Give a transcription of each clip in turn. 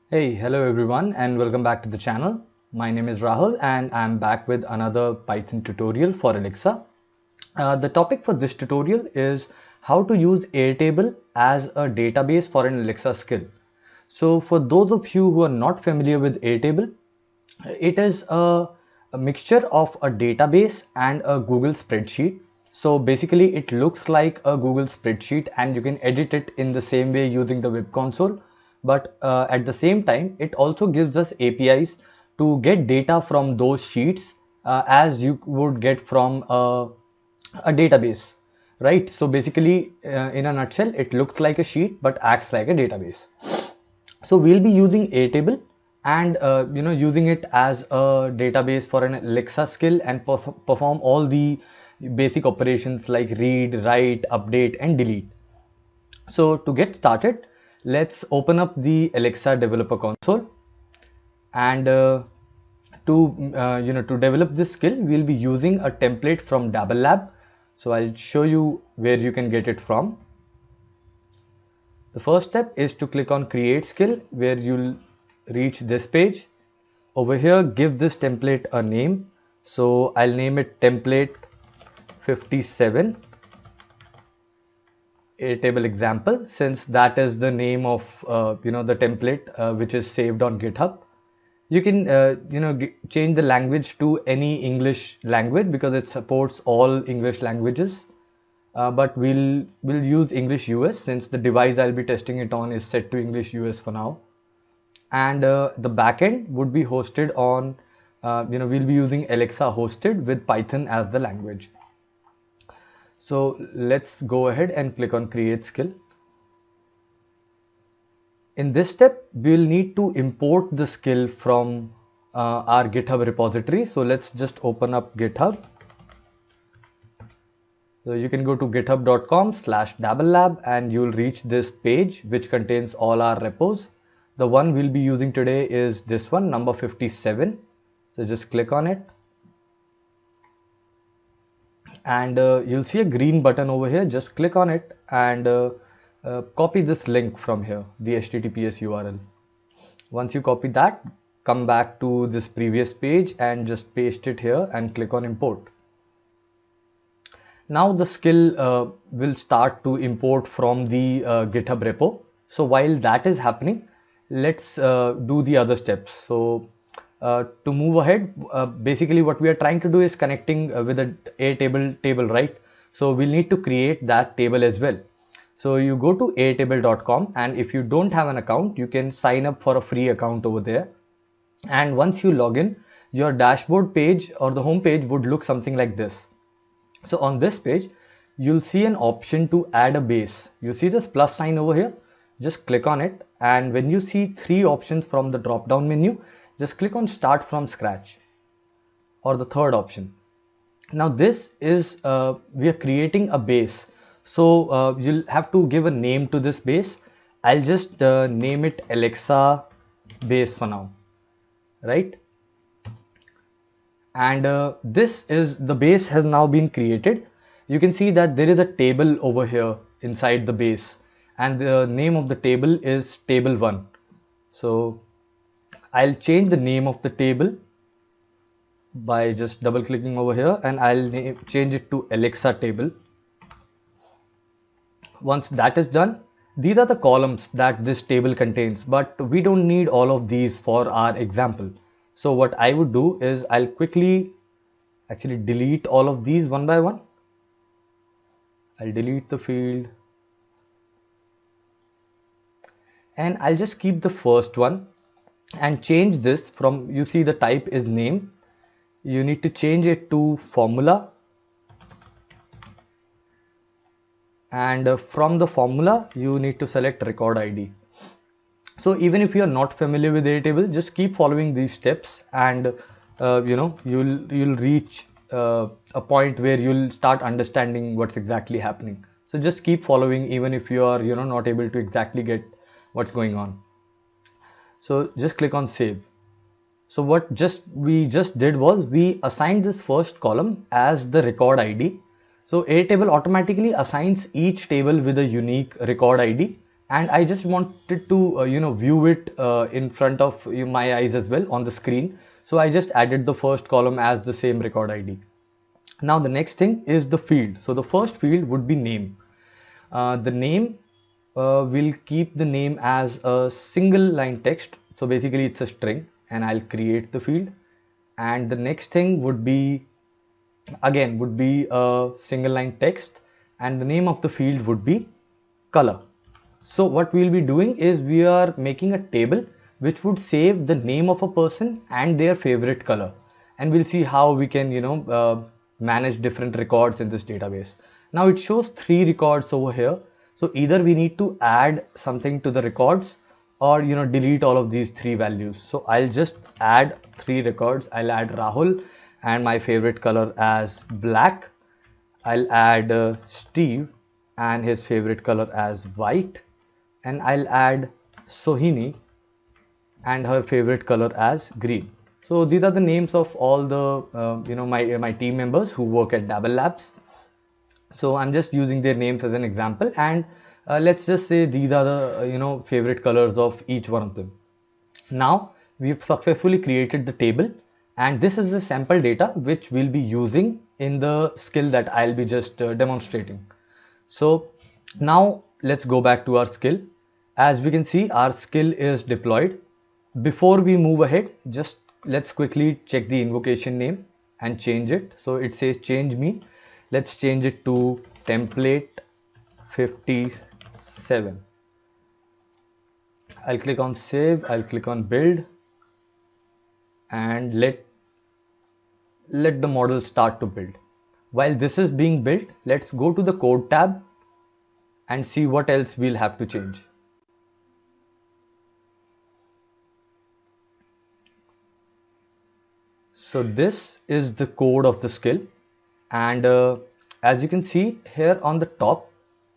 Hey, hello everyone and welcome back to the channel. My name is Rahul and I'm back with another Python tutorial for Alexa. The topic for this tutorial is how to use Airtable as a database for an Alexa skill. So for those of you who are not familiar with Airtable, it is a mixture of a database and a Google spreadsheet. So basically it looks like a Google spreadsheet and you can edit it in the same way using the web console. But at the same time, it also gives us APIs to get data from those sheets as you would get from a database, right? So basically, in a nutshell, it looks like a sheet but acts like a database. So we'll be using Airtable and using it as a database for an Alexa skill and perform all the basic operations like read, write, update, and delete. So to get started, let's open up the Alexa developer console and to develop this skill, we'll be using a template from Dabble Lab. So I'll show you where you can get it from. The first step is to click on create skill where you'll reach this page. Over here, give this template a name. So I'll name it template 57 Airtable example, since that is the name of the template which is saved on GitHub. You can change the language to any English language because it supports all English languages. But we'll use English US since the device I'll be testing it on is set to English US for now. And the backend would be hosted on we'll be using Alexa hosted with Python as the language. So let's go ahead and click on create skill. In this step, we'll need to import the skill from our GitHub repository. So let's just open up GitHub. So you can go to github.com/dabblelab and you'll reach this page which contains all our repos. The one we'll be using today is this one, number 57. So just click on it. And you'll see a green button over here. Just click on it and copy this link from here, the HTTPS URL. Once you copy that, come back to this previous page and just paste it here and click on import. Now the skill will start to import from the GitHub repo. So while that is happening, let's do the other steps. So to move ahead, basically what we are trying to do is connecting with a Airtable table, right? So we'll need to create that table as well. So you go to airtable.com and if you don't have an account, you can sign up for a free account over there. And once you log in, your dashboard page or the home page would look something like this. So on this page, you'll see an option to add a base. You see this plus sign over here? Just click on it. And when you see three options from the drop down menu, just click on start from scratch or the third option. Now this is, we are creating a base. So you'll have to give a name to this base. I'll just name it Alexa base for now, right? And this is the base has now been created. You can see that there is a table over here inside the base and the name of the table is table 1. So I'll change the name of the table by just double clicking over here and I'll change it to Alexa table. Once that is done, these are the columns that this table contains, but we don't need all of these for our example. So what I would do is I'll quickly actually delete all of these one by one. I'll delete the field and I'll just keep the first one and change this from, you see the type is name. You need to change it to formula. And from the formula, you need to select record ID. So even if you are not familiar with Airtable, just keep following these steps and you'll reach a point where you'll start understanding what's exactly happening. So just keep following even if you are not able to exactly get what's going on. So just click on save. So what we just did was we assigned this first column as the record ID. So Airtable automatically assigns each table with a unique record ID and I just wanted to view it in front of my eyes as well on the screen. So I just added the first column as the same record ID. Now the next thing is the field. So the first field would be name. The name will keep the name as a single line text. So basically it's a string, and I'll create the field. And the next thing would be a single line text, and the name of the field would be color. So what we'll be doing is we are making a table which would save the name of a person and their favorite color, and we'll see how we can manage different records in this database. Now it shows 3 records over here, so either we need to add something to the records or delete all of these 3 values. So I'll just add 3 records. I'll add Rahul and my favorite color as black. I'll add Steve and his favorite color as white, and I'll add Sohini and her favorite color as green. So these are the names of all the my team members who work at Dabble Labs. So I'm just using their names as an example, and let's just say these are the favorite colors of each one of them. Now we've successfully created the table, and this is the sample data which we'll be using in the skill that I'll be just demonstrating. So now let's go back to our skill. As we can see, our skill is deployed. Before we move ahead, just let's quickly check the invocation name and change it. So it says change me. Let's change it to template 57. I'll click on save. I'll click on build, and let the model start to build. While this is being built, let's go to the code tab and see what else we'll have to change. So this is the code of the skill, and as you can see here on the top,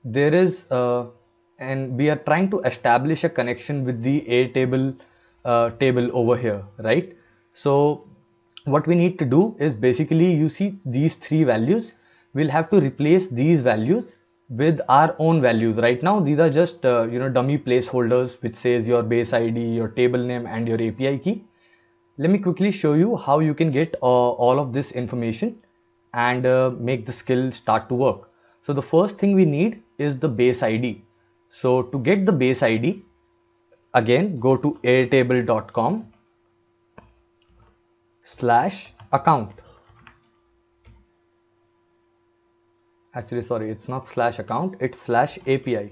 there is and we are trying to establish a connection with the Airtable table over here, right? So what we need to do is basically, you see these 3 values, we'll have to replace these values with our own values. Right now these are just dummy placeholders which says your base ID, your table name, and your API key. Let me quickly show you how you can get all of this information and make the skill start to work. So the first thing we need is the base ID. So to get the base ID, again go to airtable.com/account. Actually, sorry, it's not /account, it's /API.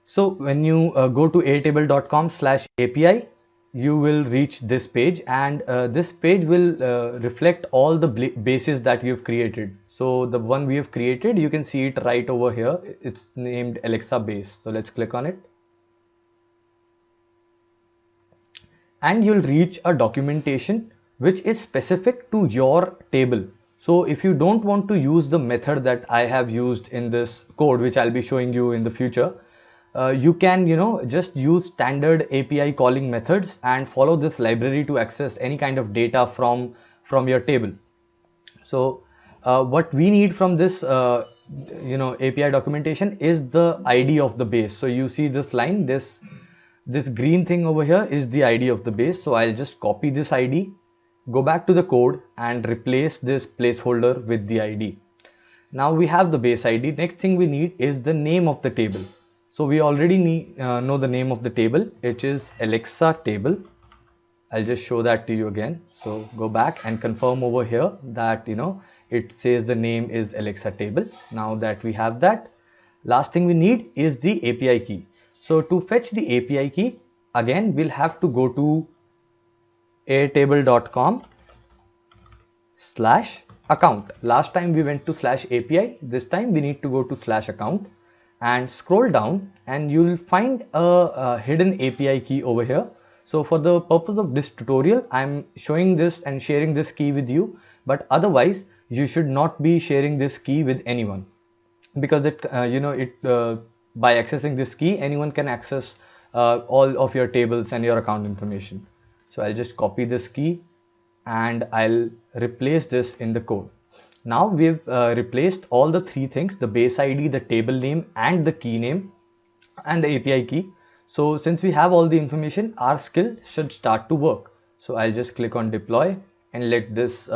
So when you go to airtable.com/API, you will reach this page, and this page will reflect all the bases that you've created. So the one we have created, you can see it right over here. It's named Alexa base. So let's click on it. And you'll reach a documentation which is specific to your table. So if you don't want to use the method that I have used in this code, which I'll be showing you in the future, you can just use standard API calling methods and follow this library to access any kind of data from your table. So what we need from this API documentation is the ID of the base. So you see this line, this green thing over here is the ID of the base. So I'll just copy this ID, go back to the code, and replace this placeholder with the ID. Now we have the base ID. Next thing we need is the name of the table. So we already know the name of the table, which is Alexa table. I'll just show that to you again. So go back and confirm over here that it says the name is Alexa table. Now that we have that, last thing we need is the API key. So to fetch the API key, again we'll have to go to airtable.com/account. Last time we went to /API. This time we need to go to /account and scroll down, and you'll find a hidden API key over here. So for the purpose of this tutorial, I'm showing this and sharing this key with you, but otherwise you should not be sharing this key with anyone, because it by accessing this key, anyone can access all of your tables and your account information. So I'll just copy this key and I'll replace this in the code. Now we've replaced all the three things, the base ID, the table name, and the key name, and the API key. So since we have all the information, our skill should start to work. So I'll just click on deploy and let this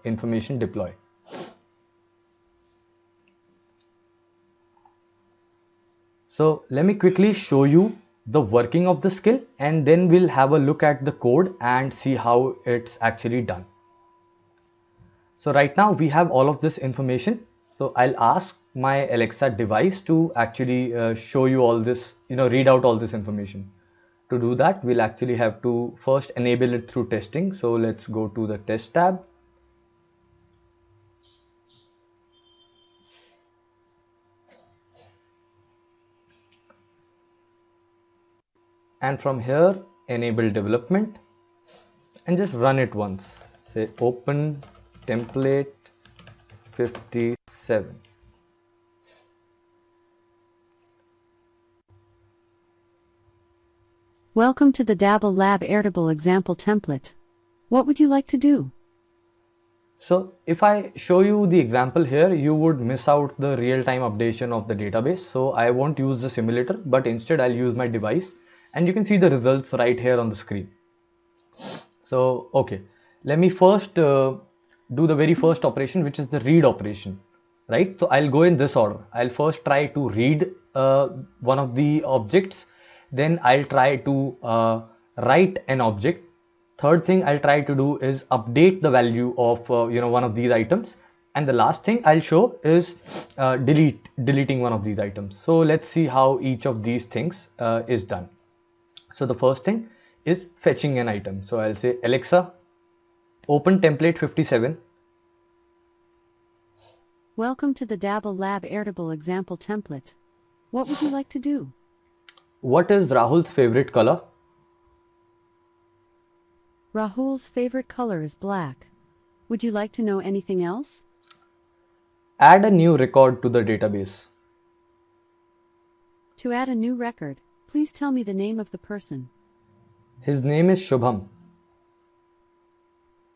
information deploy. So let me quickly show you the working of the skill, and then we'll have a look at the code and see how it's actually done. So right now we have all of this information. So I'll ask my Alexa device to actually show you all this, read out all this information. To do that, we'll actually have to first enable it through testing. So let's go to the test tab. And from here, enable development and just run it once. Say open template 57. Welcome to the Dabble Lab Airtable example template. What would you like to do? So if I show you the example here, you would miss out the real-time updation of the database. So I won't use the simulator, but instead I'll use my device, and you can see the results right here on the screen. So okay, let me first do the very first operation, which is the read operation, right? So I'll go in this order. I'll first try to read one of the objects, then I'll try to write an object. Third thing I'll try to do is update the value of one of these items, and the last thing I'll show is deleting one of these items. So let's see how each of these things is done. So the first thing is fetching an item. So I'll say Alexa, open template 57. Welcome to the Dabble Lab Airtable example template. What would you like to do? What is Rahul's favorite color? Rahul's favorite color is black. Would you like to know anything else? Add a new record to the database. To add a new record, please tell me the name of the person. His name is Shubham.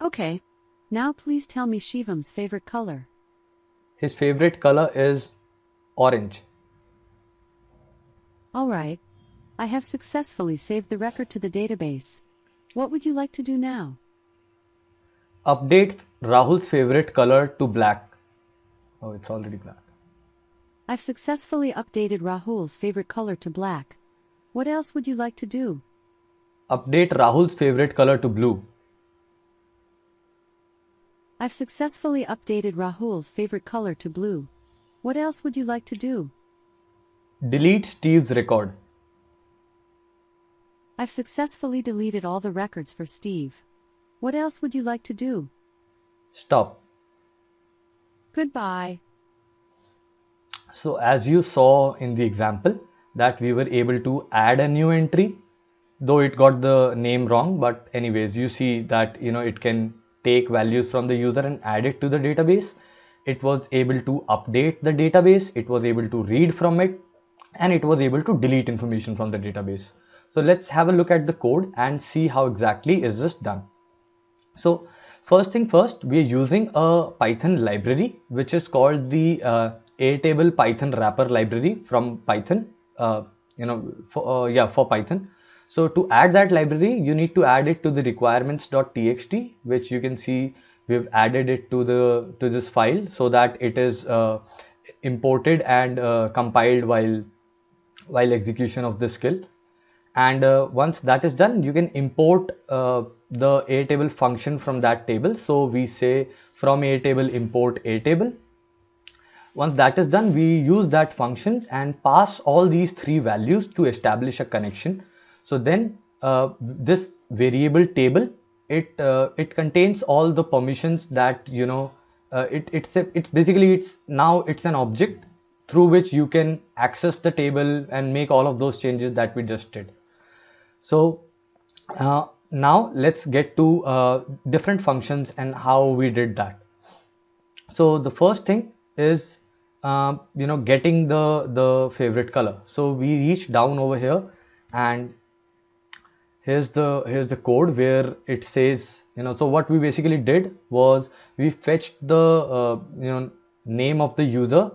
Okay. Now please tell me Shivan's favorite color. His favorite color is orange. Alright. I have successfully saved the record to the database. What would you like to do now? Update Rahul's favorite color to black. Oh, it's already black. I've successfully updated Rahul's favorite color to black. What else would you like to do? Update Rahul's favorite color to blue. I've successfully updated Rahul's favorite color to blue. What else would you like to do? Delete Steve's record. I've successfully deleted all the records for Steve. What else would you like to do? Stop. Goodbye. So as you saw in the example that we were able to add a new entry, though it got the name wrong, but anyways, you see that it can take values from the user and add it to the database. It was able to update the database, it was able to read from it, and it was able to delete information from the database. So let's have a look at the code and see how exactly is this done. So first thing first, we are using a Python library which is called the Airtable Python wrapper library from Python. For Python. So to add that library, you need to add it to the requirements.txt, which you can see we've added it to this file so that it is imported and compiled while execution of this skill. And once that is done, you can import the Airtable function from that table. So we say from Airtable import Airtable. Once that is done, we use that function and pass all these three values to establish a connection. So then this variable table, it contains all the permissions that it's basically it's an object through which you can access the table and make all of those changes that we just did. So now let's get to different functions and how we did that. So the first thing is getting the favorite color. So we reach down over here and here's the code where it says, so what we basically did was we fetched the name of the user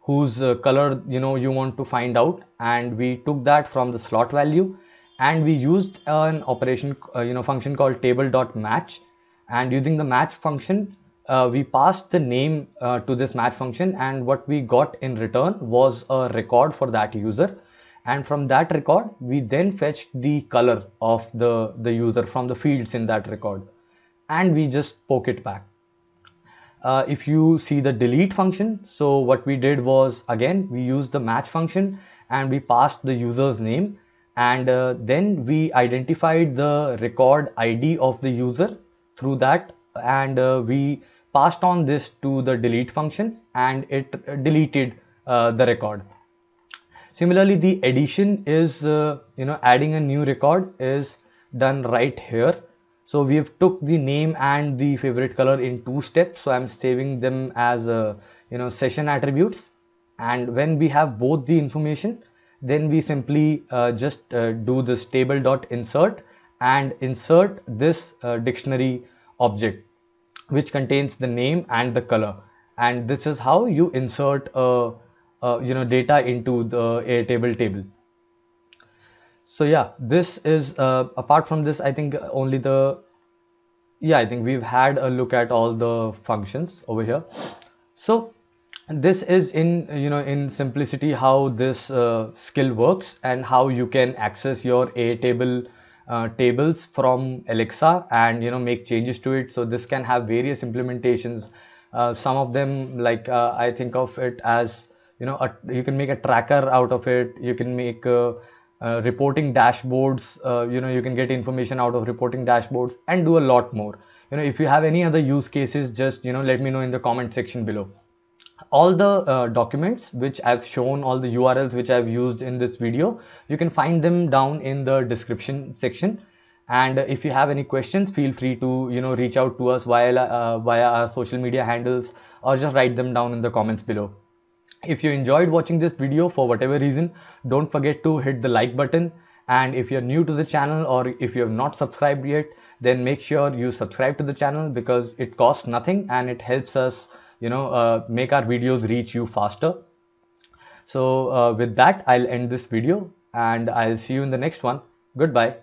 whose color you want to find out, and we took that from the slot value, and we used an operation function called table.match, and using the match function we passed the name to this match function, and what we got in return was a record for that user. And from that record we then fetched the color of the user from the fields in that record, and we just poke it back. If you see the delete function, so what we did was, again, we used the match function and we passed the user's name, and then we identified the record ID of the user through that, and we passed on this to the delete function, and it deleted the record. Similarly, the addition is adding a new record is done right here. So we have took the name and the favorite color in 2 steps. So I'm saving them as session attributes, and when we have both the information, then we simply just do this table.insert and insert this dictionary object which contains the name and the color, and this is how you insert data into the Airtable table. So yeah, this is apart from this, I think only I think we've had a look at all the functions over here. So this is in simplicity how this skill works, and how you can access your Airtable tables from Alexa and make changes to it. So this can have various implementations. Some of them, like I think of it as you can make a tracker out of it. You can make reporting dashboards. You can get information out of reporting dashboards and do a lot more. If you have any other use cases, just let me know in the comment section below. All the documents which I've shown, all the URLs which I've used in this video, you can find them down in the description section. And if you have any questions, feel free to reach out to us via our social media handles, or just write them down in the comments below. If you enjoyed watching this video for whatever reason, don't forget to hit the like button. And if you're new to the channel, or if you have not subscribed yet, then make sure you subscribe to the channel, because it costs nothing and it helps us make our videos reach you faster. So with that, I'll end this video, and I'll see you in the next one. Goodbye.